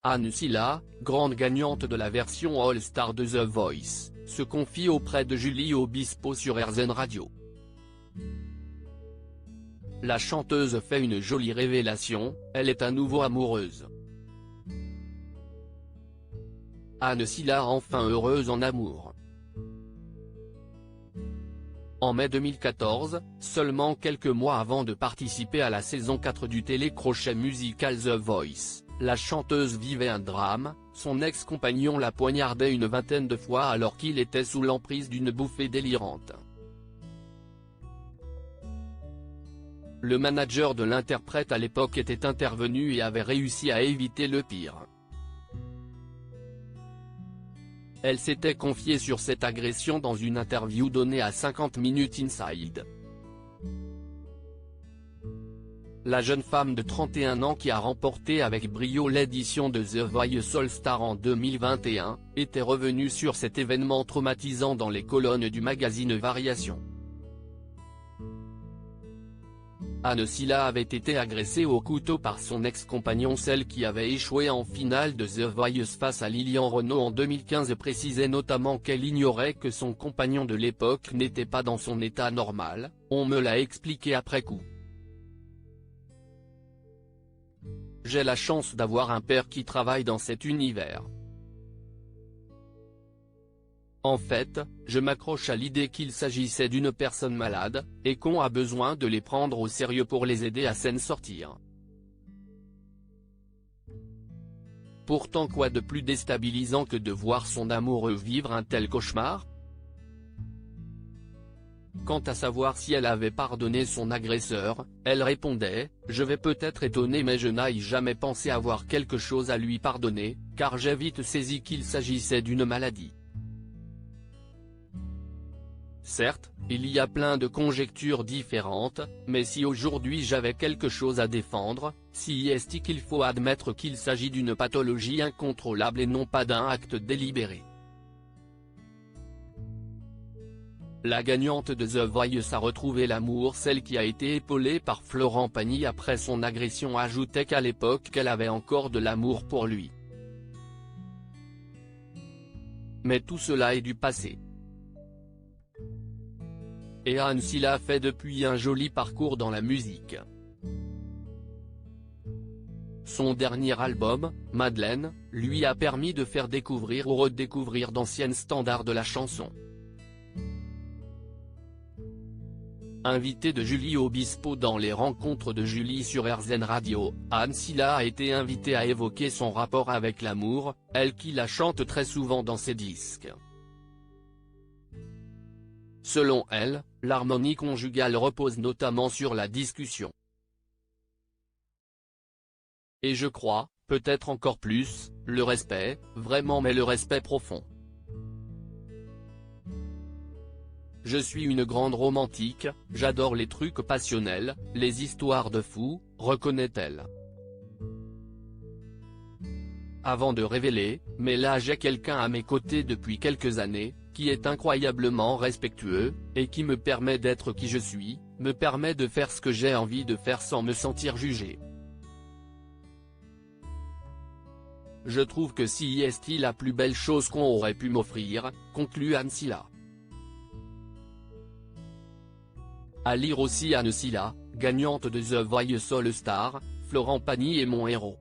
Anne Silla, grande gagnante de la version All-Star de The Voice, se confie auprès de Julie Obispo sur RZN Radio. La chanteuse fait une jolie révélation, elle est à nouveau amoureuse. Anne Silla enfin heureuse en amour. En mai 2014, seulement quelques mois avant de participer à la saison 4 du télécrochet musical The Voice, la chanteuse vivait un drame, son ex-compagnon la poignardait une vingtaine de fois alors qu'il était sous l'emprise d'une bouffée délirante. Le manager de l'interprète à l'époque était intervenu et avait réussi à éviter le pire. Elle s'était confiée sur cette agression dans une interview donnée à 50 Minutes Inside. La jeune femme de 31 ans qui a remporté avec brio l'édition de The Voice All-Star en 2021, était revenue sur cet événement traumatisant dans les colonnes du magazine Variation. Anne Silla avait été agressée au couteau par son ex-compagnon, celle qui avait échoué en finale de The Voice face à Lilian Renaud en 2015 et précisait notamment qu'elle ignorait que son compagnon de l'époque n'était pas dans son état normal, on me l'a expliqué après coup. J'ai la chance d'avoir un père qui travaille dans cet univers. En fait, je m'accroche à l'idée qu'il s'agissait d'une personne malade, et qu'on a besoin de les prendre au sérieux pour les aider à s'en sortir. Pourtant quoi de plus déstabilisant que de voir son amoureux vivre un tel cauchemar? Quant à savoir si elle avait pardonné son agresseur, elle répondait « Je vais peut-être étonner mais je n'ai jamais pensé avoir quelque chose à lui pardonner, car j'ai vite saisi qu'il s'agissait d'une maladie. » Certes, il y a plein de conjectures différentes, mais si aujourd'hui j'avais quelque chose à défendre, si est-il qu'il faut admettre qu'il s'agit d'une pathologie incontrôlable et non pas d'un acte délibéré. La gagnante de The Voice a retrouvé l'amour, celle qui a été épaulée par Florent Pagny après son agression ajoutait qu'à l'époque qu'elle avait encore de l'amour pour lui. Mais tout cela est du passé. Et Anne Silla fait depuis un joli parcours dans la musique. Son dernier album, Madeleine, lui a permis de faire découvrir ou redécouvrir d'anciennes standards de la chanson. Invitée de Julie Obispo dans les rencontres de Julie sur RZN Radio, Anne Silla a été invitée à évoquer son rapport avec l'amour, elle qui la chante très souvent dans ses disques. Selon elle, l'harmonie conjugale repose notamment sur la discussion. Et je crois, peut-être encore plus, le respect, vraiment mais le respect profond. Je suis une grande romantique, j'adore les trucs passionnels, les histoires de fous, reconnaît-elle. Avant de révéler, mais là j'ai quelqu'un à mes côtés depuis quelques années, qui est incroyablement respectueux, et qui me permet d'être qui je suis, me permet de faire ce que j'ai envie de faire sans me sentir jugé. Je trouve que c'est la plus belle chose qu'on aurait pu m'offrir, conclut Anne Silla. À lire aussi Anne Silla, gagnante de The Voice All-Star, Florent Pagny est mon héros.